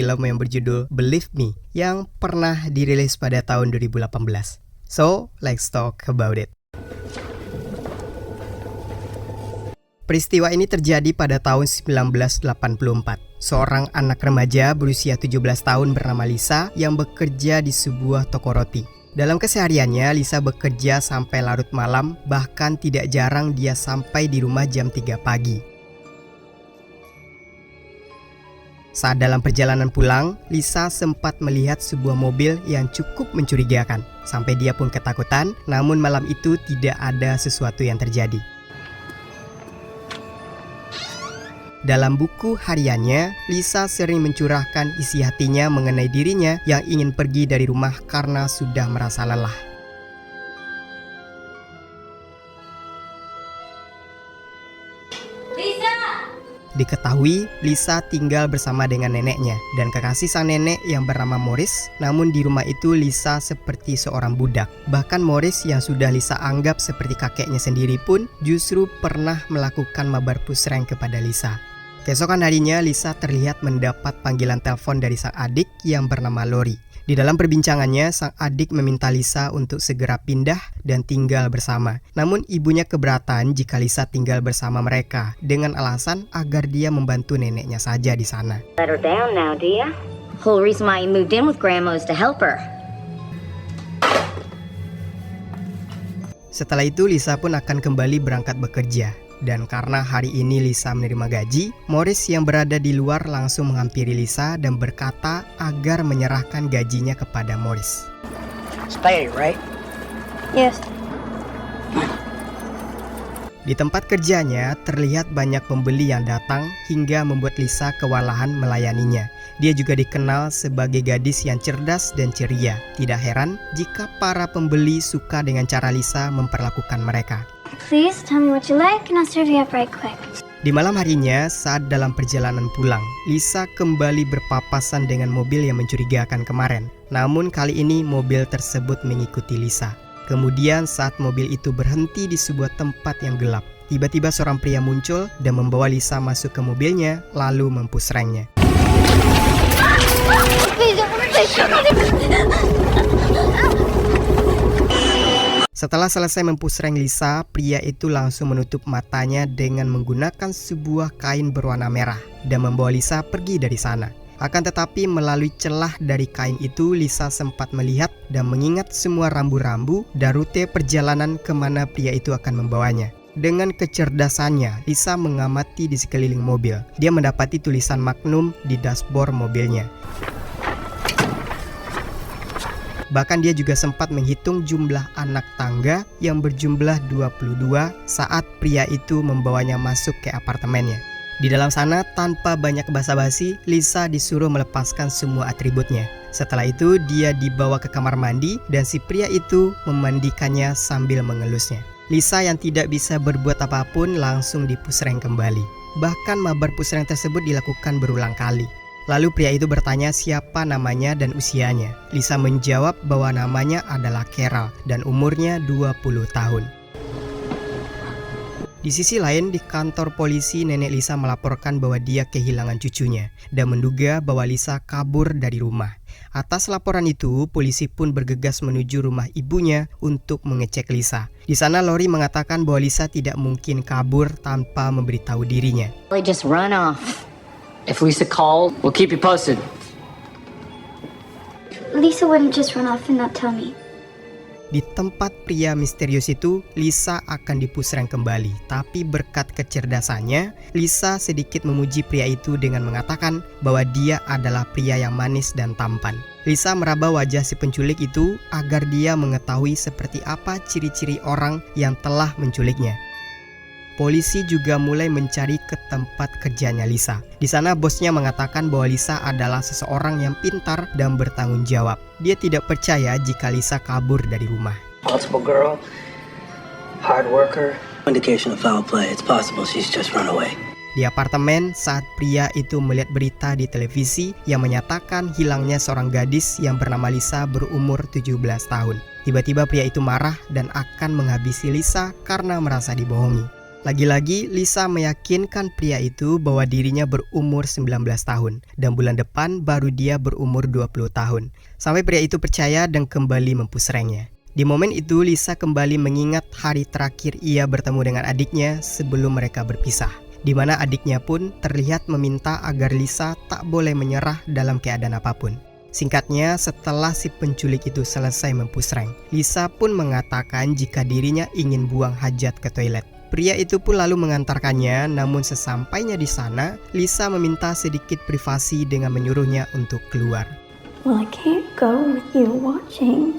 film yang berjudul Believe Me yang pernah dirilis pada tahun 2018. So, let's talk about it. Peristiwa ini terjadi pada tahun 1984. Seorang anak remaja berusia 17 tahun bernama Lisa yang bekerja di sebuah toko roti. Dalam kesehariannya, Lisa bekerja sampai larut malam, bahkan tidak jarang dia sampai di rumah jam 3 pagi. Saat dalam perjalanan pulang, Lisa sempat melihat sebuah mobil yang cukup mencurigakan. Sampai dia pun ketakutan, namun malam itu tidak ada sesuatu yang terjadi. Dalam buku hariannya, Lisa sering mencurahkan isi hatinya mengenai dirinya yang ingin pergi dari rumah karena sudah merasa lelah. Lisa! Diketahui, Lisa tinggal bersama dengan neneknya dan kekasih sang nenek yang bernama Morris. Namun di rumah itu Lisa seperti seorang budak. Bahkan Morris yang sudah Lisa anggap seperti kakeknya sendiri pun justru pernah melakukan mabar pusreng kepada Lisa. Keesokan harinya, Lisa terlihat mendapat panggilan telepon dari sang adik yang bernama Lori. Di dalam perbincangannya, sang adik meminta Lisa untuk segera pindah dan tinggal bersama. Namun ibunya keberatan jika Lisa tinggal bersama mereka dengan alasan agar dia membantu neneknya saja di sana. Let her down now, do ya? Whole reason why you moved in with Grandma is to help her. Setelah itu, Lisa pun akan kembali berangkat bekerja. Dan karena hari ini Lisa menerima gaji, Morris yang berada di luar langsung menghampiri Lisa dan berkata agar menyerahkan gajinya kepada Morris. Stay, right? Yes. Di tempat kerjanya, terlihat banyak pembeli yang datang hingga membuat Lisa kewalahan melayaninya. Dia juga dikenal sebagai gadis yang cerdas dan ceria. Tidak heran jika para pembeli suka dengan cara Lisa memperlakukan mereka. Please tell me what you like and I'll serve you up right quick. Di malam harinya, saat dalam perjalanan pulang, Lisa kembali berpapasan dengan mobil yang mencurigakan kemarin. Namun kali ini mobil tersebut mengikuti Lisa. Kemudian saat mobil itu berhenti di sebuah tempat yang gelap, tiba-tiba seorang pria muncul dan membawa Lisa masuk ke mobilnya lalu mempusrengnya. Setelah selesai mempusreng Lisa, pria itu langsung menutup matanya dengan menggunakan sebuah kain berwarna merah dan membawa Lisa pergi dari sana. Akan tetapi melalui celah dari kain itu, Lisa sempat melihat dan mengingat semua rambu-rambu dan rute perjalanan kemana pria itu akan membawanya. Dengan kecerdasannya, Lisa mengamati di sekeliling mobil. Dia mendapati tulisan Magnum di dashboard mobilnya. Bahkan dia juga sempat menghitung jumlah anak tangga yang berjumlah 22 saat pria itu membawanya masuk ke apartemennya. Di dalam sana, tanpa banyak basa-basi, Lisa disuruh melepaskan semua atributnya. Setelah itu, dia dibawa ke kamar mandi dan si pria itu memandikannya sambil mengelusnya. Lisa yang tidak bisa berbuat apapun langsung dipusreng kembali. Bahkan mabar pusreng tersebut dilakukan berulang kali. Lalu pria itu bertanya siapa namanya dan usianya. Lisa menjawab bahwa namanya adalah Carol dan umurnya 20 tahun. Di sisi lain, di kantor polisi, nenek Lisa melaporkan bahwa dia kehilangan cucunya dan menduga bahwa Lisa kabur dari rumah. Atas laporan itu, polisi pun bergegas menuju rumah ibunya untuk mengecek Lisa. Di sana, Lori mengatakan bahwa Lisa tidak mungkin kabur tanpa memberitahu dirinya. They just run off. If Lisa called, we'll keep you posted. Lisa wouldn't just run off and not tell me. Di tempat pria misterius itu, Lisa akan dipusreng kembali. Tapi berkat kecerdasannya, Lisa sedikit memuji pria itu dengan mengatakan bahwa dia adalah pria yang manis dan tampan. Lisa meraba wajah si penculik itu agar dia mengetahui seperti apa ciri-ciri orang yang telah menculiknya. Polisi juga mulai mencari ke tempat kerjanya Lisa. Di sana bosnya mengatakan bahwa Lisa adalah seseorang yang pintar dan bertanggung jawab. Dia tidak percaya jika Lisa kabur dari rumah. Responsible girl, hard worker. Indication of foul play. It's possible she's just run away. Di apartemen, saat pria itu melihat berita di televisi yang menyatakan hilangnya seorang gadis yang bernama Lisa berumur 17 tahun. Tiba-tiba pria itu marah dan akan menghabisi Lisa karena merasa dibohongi. Lagi-lagi Lisa meyakinkan pria itu bahwa dirinya berumur 19 tahun dan bulan depan baru dia berumur 20 tahun. Sampai pria itu percaya dan kembali mempusrengnya. Di momen itu Lisa kembali mengingat hari terakhir ia bertemu dengan adiknya sebelum mereka berpisah, di mana adiknya pun terlihat meminta agar Lisa tak boleh menyerah dalam keadaan apapun. Singkatnya, setelah si penculik itu selesai mempusreng, Lisa pun mengatakan jika dirinya ingin buang hajat ke toilet. Pria itu pun lalu mengantarkannya, namun sesampainya di sana, Lisa meminta sedikit privasi dengan menyuruhnya untuk keluar. Well, I can't go with you watching.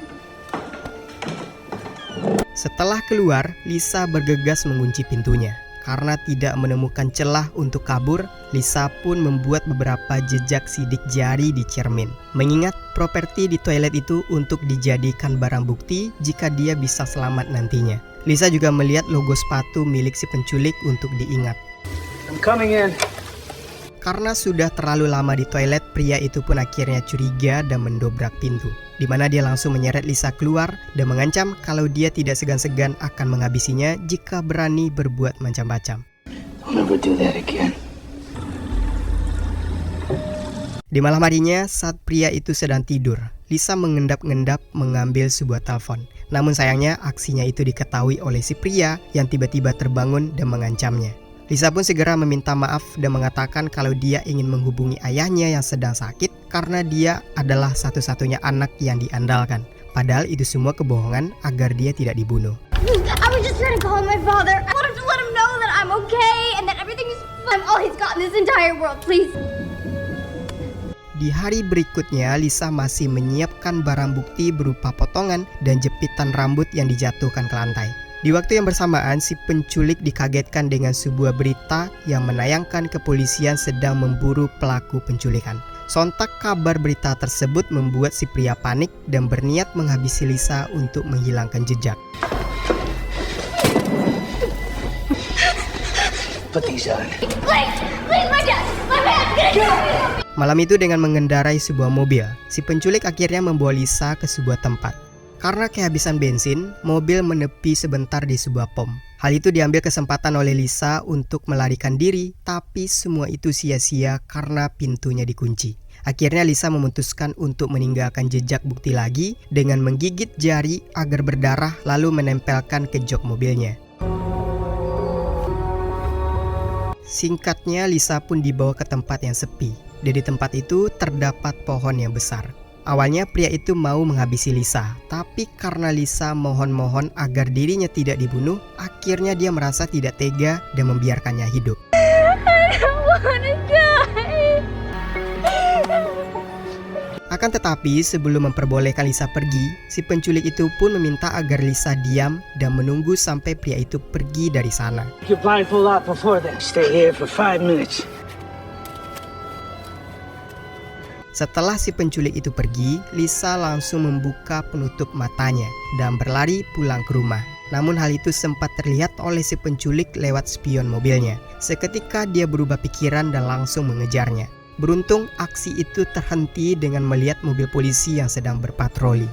Setelah keluar, Lisa bergegas mengunci pintunya. Karena tidak menemukan celah untuk kabur, Lisa pun membuat beberapa jejak sidik jari di cermin. Mengingat properti di toilet itu untuk dijadikan barang bukti jika dia bisa selamat nantinya. Lisa juga melihat logo sepatu milik si penculik untuk diingat. I'm coming in. Karena sudah terlalu lama di toilet, pria itu pun akhirnya curiga dan mendobrak pintu, di mana dia langsung menyeret Lisa keluar dan mengancam kalau dia tidak segan-segan akan menghabisinya jika berani berbuat macam-macam. I'll never do that again. Di malam harinya, saat pria itu sedang tidur, Lisa mengendap-endap mengambil sebuah telepon. Namun sayangnya aksinya itu diketahui oleh si pria yang tiba-tiba terbangun dan mengancamnya. Lisa pun segera meminta maaf dan mengatakan kalau dia ingin menghubungi ayahnya yang sedang sakit karena dia adalah satu-satunya anak yang diandalkan. Padahal itu semua kebohongan agar dia tidak dibunuh. I was just trying to call my father. I wanted to let him know that I'm okay and that everything is fine. I'm all he's got in this entire world, please. Di hari berikutnya, Lisa masih menyiapkan barang bukti berupa potongan dan jepitan rambut yang dijatuhkan ke lantai. Di waktu yang bersamaan, si penculik dikagetkan dengan sebuah berita yang menayangkan kepolisian sedang memburu pelaku penculikan. Sontak kabar berita tersebut membuat si pria panik dan berniat menghabisi Lisa untuk menghilangkan jejak. Put these on. Please, my dad, my man, get it. Malam itu dengan mengendarai sebuah mobil, si penculik akhirnya membawa Lisa ke sebuah tempat. Karena kehabisan bensin, mobil menepi sebentar di sebuah pom. Hal itu diambil kesempatan oleh Lisa untuk melarikan diri, tapi semua itu sia-sia karena pintunya dikunci. Akhirnya Lisa memutuskan untuk meninggalkan jejak bukti lagi dengan menggigit jari agar berdarah lalu menempelkan ke jok mobilnya. Singkatnya, Lisa pun dibawa ke tempat yang sepi. Dan di tempat itu terdapat pohon yang besar. Awalnya pria itu mau menghabisi Lisa, tapi karena Lisa mohon-mohon agar dirinya tidak dibunuh, akhirnya dia merasa tidak tega dan membiarkannya hidup. Akan tetapi sebelum memperbolehkan Lisa pergi, si penculik itu pun meminta agar Lisa diam dan menunggu sampai pria itu pergi dari sana. You blindfold out before then. Stay here for 5 minutes. Setelah si penculik itu pergi, Lisa langsung membuka penutup matanya dan berlari pulang ke rumah. Namun hal itu sempat terlihat oleh si penculik lewat spion mobilnya. Seketika dia berubah pikiran dan langsung mengejarnya. Beruntung aksi itu terhenti dengan melihat mobil polisi yang sedang berpatroli.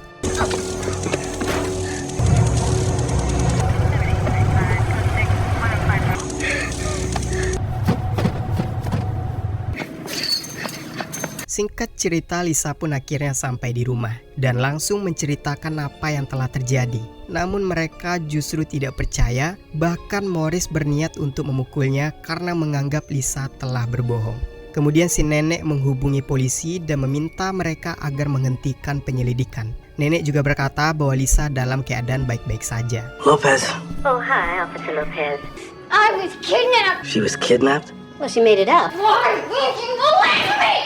Singkat cerita, Lisa pun akhirnya sampai di rumah dan langsung menceritakan apa yang telah terjadi. Namun mereka justru tidak percaya, bahkan Morris berniat untuk memukulnya karena menganggap Lisa telah berbohong. Kemudian si nenek menghubungi polisi dan meminta mereka agar menghentikan penyelidikan. Nenek juga berkata bahwa Lisa dalam keadaan baik-baik saja. Lopez. Oh, hi, Officer Lopez. I was kidnapped. She was kidnapped? Well, she made it up. Why won't you believe me?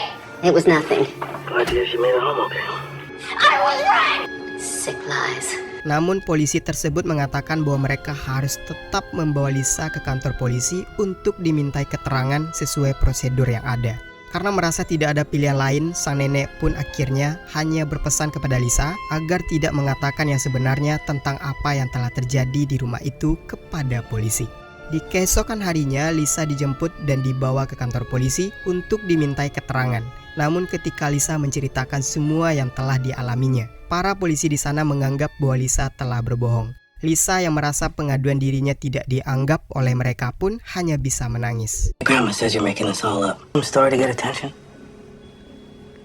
It was nothing. Glad to hear she made it home okay. I was right. Sick lies. Namun polisi tersebut mengatakan bahwa mereka harus tetap membawa Lisa ke kantor polisi untuk dimintai keterangan sesuai prosedur yang ada. Karena merasa tidak ada pilihan lain, sang nenek pun akhirnya hanya berpesan kepada Lisa agar tidak mengatakan yang sebenarnya tentang apa yang telah terjadi di rumah itu kepada polisi. Di keesokan harinya, Lisa dijemput dan dibawa ke kantor polisi untuk dimintai keterangan. Namun ketika Lisa menceritakan semua yang telah dialaminya, para polisi di sana menganggap bahwa Lisa telah berbohong. Lisa yang merasa pengaduan dirinya tidak dianggap oleh mereka pun hanya bisa menangis. Grandma says you're making this all up. I'm sorry to get attention.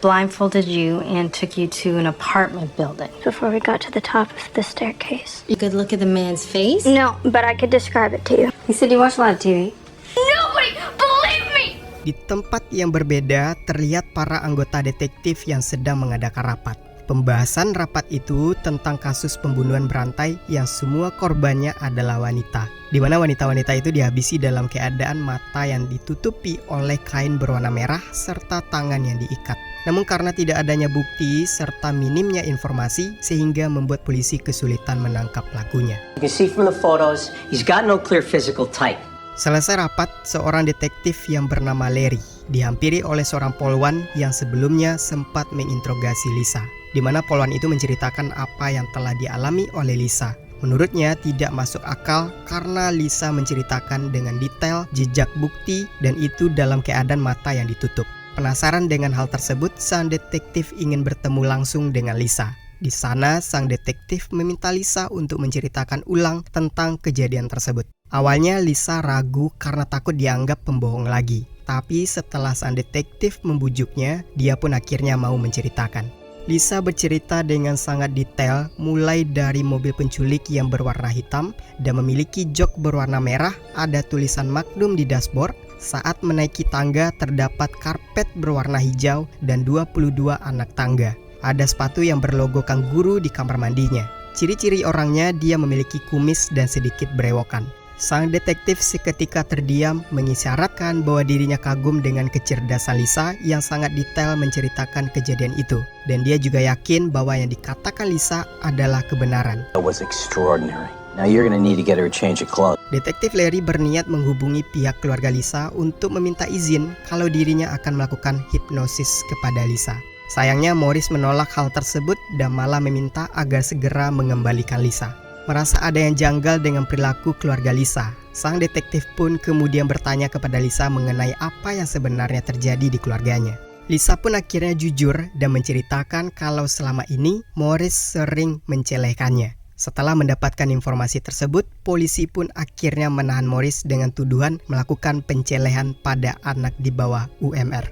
Blindfolded you and took you to an apartment building. Before we got to the top of the staircase. You could look at the man's face? No, but I could describe it to you. You said you watch a lot of TV. Nobody believe me! Di tempat yang berbeda, terlihat para anggota detektif yang sedang mengadakan rapat. Pembahasan rapat itu tentang kasus pembunuhan berantai yang semua korbannya adalah wanita, di mana wanita-wanita itu dihabisi dalam keadaan mata yang ditutupi oleh kain berwarna merah serta tangan yang diikat. Namun karena tidak adanya bukti serta minimnya informasi sehingga membuat polisi kesulitan menangkap pelakunya. You can see from the photos, he's got no clear physical type. Selesai rapat, seorang detektif yang bernama Larry dihampiri oleh seorang polwan yang sebelumnya sempat menginterogasi Lisa, di mana polwan itu menceritakan apa yang telah dialami oleh Lisa. Menurutnya tidak masuk akal karena Lisa menceritakan dengan detail jejak bukti dan itu dalam keadaan mata yang ditutup. Penasaran dengan hal tersebut, sang detektif ingin bertemu langsung dengan Lisa. Di sana, sang detektif meminta Lisa untuk menceritakan ulang tentang kejadian tersebut. Awalnya Lisa ragu karena takut dianggap pembohong lagi. Tapi setelah sang detektif membujuknya, dia pun akhirnya mau menceritakan. Lisa bercerita dengan sangat detail, mulai dari mobil penculik yang berwarna hitam dan memiliki jok berwarna merah, ada tulisan Magnum di dashboard. Saat menaiki tangga terdapat karpet berwarna hijau dan 22 anak tangga. Ada sepatu yang berlogo kanguru di kamar mandinya. Ciri-ciri orangnya, dia memiliki kumis dan sedikit berewokan. Sang detektif seketika terdiam mengisyaratkan bahwa dirinya kagum dengan kecerdasan Lisa yang sangat detail menceritakan kejadian itu. Dan dia juga yakin bahwa yang dikatakan Lisa adalah kebenaran. That was extraordinary. Now you're gonna need to get her a change of clothes. Detektif Larry berniat menghubungi pihak keluarga Lisa untuk meminta izin kalau dirinya akan melakukan hipnosis kepada Lisa. Sayangnya Morris menolak hal tersebut dan malah meminta agar segera mengembalikan Lisa. Merasa ada yang janggal dengan perilaku keluarga Lisa, sang detektif pun kemudian bertanya kepada Lisa mengenai apa yang sebenarnya terjadi di keluarganya. Lisa pun akhirnya jujur dan menceritakan kalau selama ini Morris sering mencelehkannya. Setelah mendapatkan informasi tersebut, polisi pun akhirnya menahan Morris dengan tuduhan melakukan pencelehan pada anak di bawah UMR.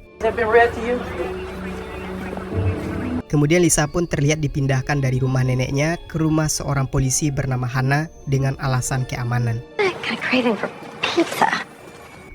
Kemudian Lisa pun terlihat dipindahkan dari rumah neneknya ke rumah seorang polisi bernama Hannah dengan alasan keamanan.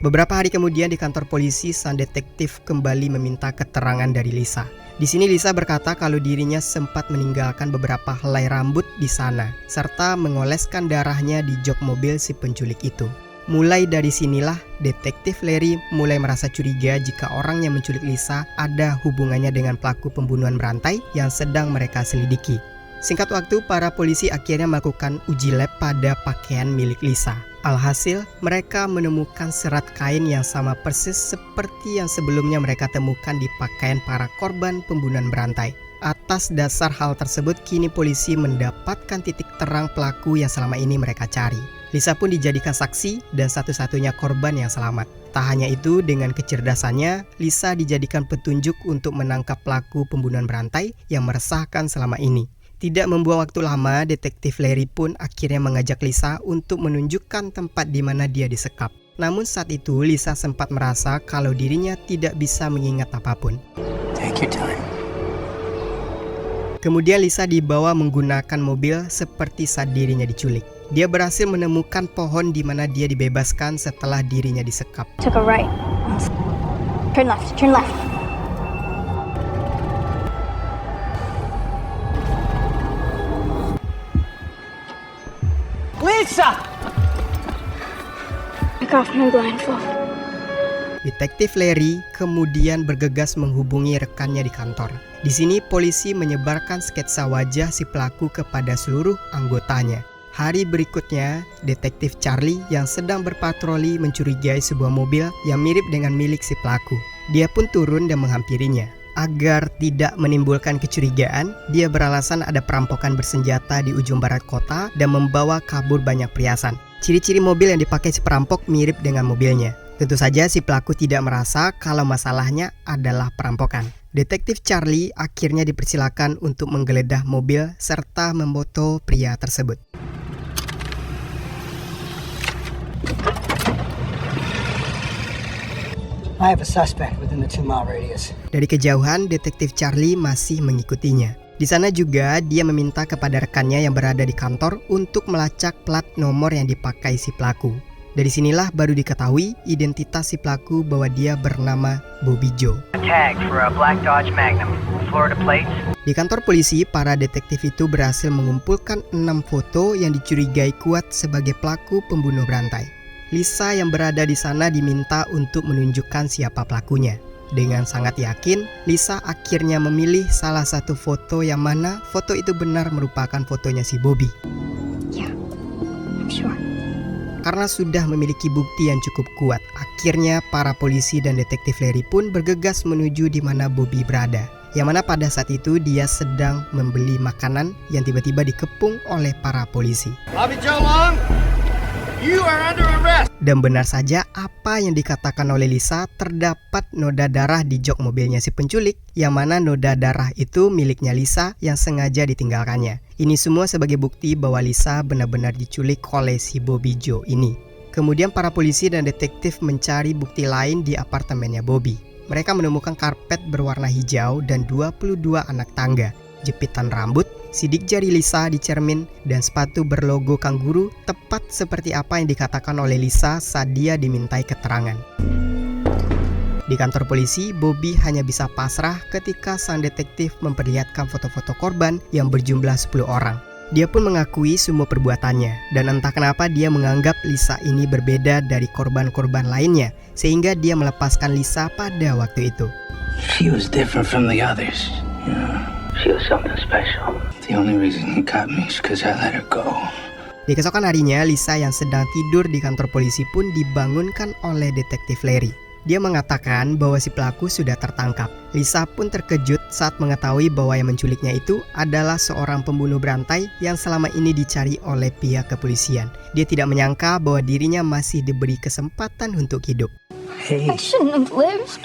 Beberapa hari kemudian di kantor polisi, sang detektif kembali meminta keterangan dari Lisa. Di sini Lisa berkata kalau dirinya sempat meninggalkan beberapa helai rambut di sana, serta mengoleskan darahnya di jok mobil si penculik itu. Mulai dari sinilah, detektif Larry mulai merasa curiga jika orang yang menculik Lisa ada hubungannya dengan pelaku pembunuhan berantai yang sedang mereka selidiki. Singkat waktu, para polisi akhirnya melakukan uji lab pada pakaian milik Lisa. Alhasil, mereka menemukan serat kain yang sama persis seperti yang sebelumnya mereka temukan di pakaian para korban pembunuhan berantai. Atas dasar hal tersebut, kini polisi mendapatkan titik terang pelaku yang selama ini mereka cari. Lisa pun dijadikan saksi dan satu-satunya korban yang selamat. Tak hanya itu, dengan kecerdasannya, Lisa dijadikan petunjuk untuk menangkap pelaku pembunuhan berantai yang meresahkan selama ini. Tidak membuang waktu lama, detektif Larry pun akhirnya mengajak Lisa untuk menunjukkan tempat di mana dia disekap. Namun saat itu, Lisa sempat merasa kalau dirinya tidak bisa mengingat apapun. Take your time. Kemudian Lisa dibawa menggunakan mobil seperti saat dirinya diculik. Dia berhasil menemukan pohon di mana dia dibebaskan setelah dirinya disekap. Took a right. Turn left, turn left. Lisa! Take off my blindfold. Detektif Larry kemudian bergegas menghubungi rekannya di kantor. Di sini polisi menyebarkan sketsa wajah si pelaku kepada seluruh anggotanya. Hari berikutnya, detektif Charlie yang sedang berpatroli mencurigai sebuah mobil yang mirip dengan milik si pelaku. Dia pun turun dan menghampirinya. Agar tidak menimbulkan kecurigaan, dia beralasan ada perampokan bersenjata di ujung barat kota dan membawa kabur banyak perhiasan. Ciri-ciri mobil yang dipakai si perampok mirip dengan mobilnya. Tentu saja si pelaku tidak merasa kalau masalahnya adalah perampokan. Detektif Charlie akhirnya dipersilakan untuk menggeledah mobil serta memfoto pria tersebut. I have a suspect within the 2-mile radius. Dari kejauhan, detektif Charlie masih mengikutinya. Di sana juga dia meminta kepada rekannya yang berada di kantor untuk melacak plat nomor yang dipakai si pelaku. Dari sinilah baru diketahui identitas si pelaku bahwa dia bernama Bobby Joe. Tag for a black Dodge Magnum, Florida plates. Di kantor polisi, para detektif itu berhasil mengumpulkan 6 foto yang dicurigai kuat sebagai pelaku pembunuh berantai. Lisa yang berada di sana diminta untuk menunjukkan siapa pelakunya. Dengan sangat yakin, Lisa akhirnya memilih salah satu foto yang mana foto itu benar merupakan fotonya si Bobby. Yeah, I'm sure. Karena sudah memiliki bukti yang cukup kuat, akhirnya para polisi dan detektif Larry pun bergegas menuju di mana Bobby berada. Yang mana pada saat itu dia sedang membeli makanan yang tiba-tiba dikepung oleh para polisi. Bobby Joe Long, you are under arrest. Dan benar saja apa yang dikatakan oleh Lisa, terdapat noda darah di jok mobilnya si penculik, yang mana noda darah itu miliknya Lisa yang sengaja ditinggalkannya. Ini semua sebagai bukti bahwa Lisa benar-benar diculik oleh si Bobby Joe ini. Kemudian para polisi dan detektif mencari bukti lain di apartemennya Bobby. Mereka menemukan karpet berwarna hijau dan 22 anak tangga, jepitan rambut, sidik jari Lisa di cermin, dan sepatu berlogo kanguru tepat seperti apa yang dikatakan oleh Lisa saat dia dimintai keterangan. Di kantor polisi, Bobby hanya bisa pasrah ketika sang detektif memperlihatkan foto-foto korban yang berjumlah 10 orang. Dia pun mengakui semua perbuatannya, dan entah kenapa dia menganggap Lisa ini berbeda dari korban-korban lainnya, sehingga dia melepaskan Lisa pada waktu itu. She was different from the others. Yeah, she was something special. The only reason he got me is because I let her go. Di keesokan harinya, Lisa yang sedang tidur di kantor polisi pun dibangunkan oleh detektif Larry. Dia mengatakan bahwa si pelaku sudah tertangkap. Lisa pun terkejut saat mengetahui bahwa yang menculiknya itu adalah seorang pembunuh berantai yang selama ini dicari oleh pihak kepolisian. Dia tidak menyangka bahwa dirinya masih diberi kesempatan untuk hidup. Hey. I shouldn't have lived.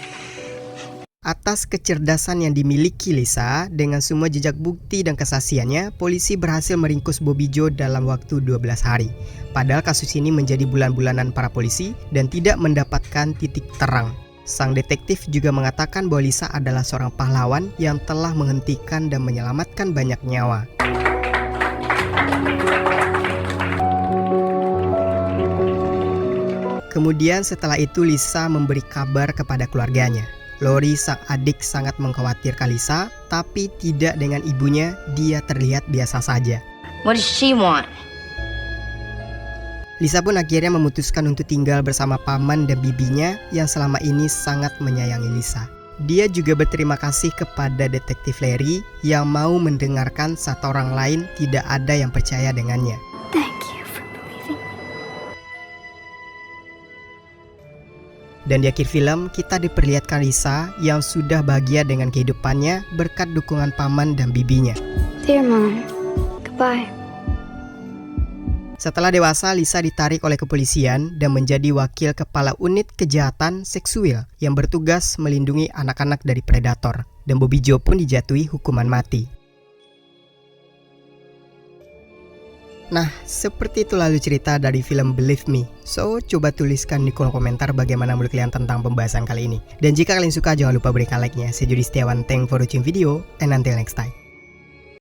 Atas kecerdasan yang dimiliki Lisa, dengan semua jejak bukti dan kesaksiannya, polisi berhasil meringkus Bobby Joe dalam waktu 12 hari. Padahal kasus ini menjadi bulan-bulanan para polisi dan tidak mendapatkan titik terang. Sang detektif juga mengatakan bahwa Lisa adalah seorang pahlawan yang telah menghentikan dan menyelamatkan banyak nyawa. Kemudian setelah itu Lisa memberi kabar kepada keluarganya. Lori, sang adik, sangat mengkhawatirkan Lisa, tapi tidak dengan ibunya, dia terlihat biasa saja. What does she want? Lisa pun akhirnya memutuskan untuk tinggal bersama paman dan bibinya yang selama ini sangat menyayangi Lisa. Dia juga berterima kasih kepada detektif Larry yang mau mendengarkan saat orang lain tidak ada yang percaya dengannya. Thank you for believing me. Dan di akhir film, kita diperlihatkan Lisa yang sudah bahagia dengan kehidupannya berkat dukungan paman dan bibinya. Dear Mom, goodbye. Setelah dewasa, Lisa ditarik oleh kepolisian dan menjadi wakil kepala unit kejahatan seksual yang bertugas melindungi anak-anak dari predator. Dan Bobby Joe pun dijatuhi hukuman mati. Nah, seperti itu lalu cerita dari film Believe Me. So, coba tuliskan di kolom komentar bagaimana menurut kalian tentang pembahasan kali ini. Dan jika kalian suka, jangan lupa berikan like-nya. Saya Jody Setiawan, thanks for watching video, and until next time.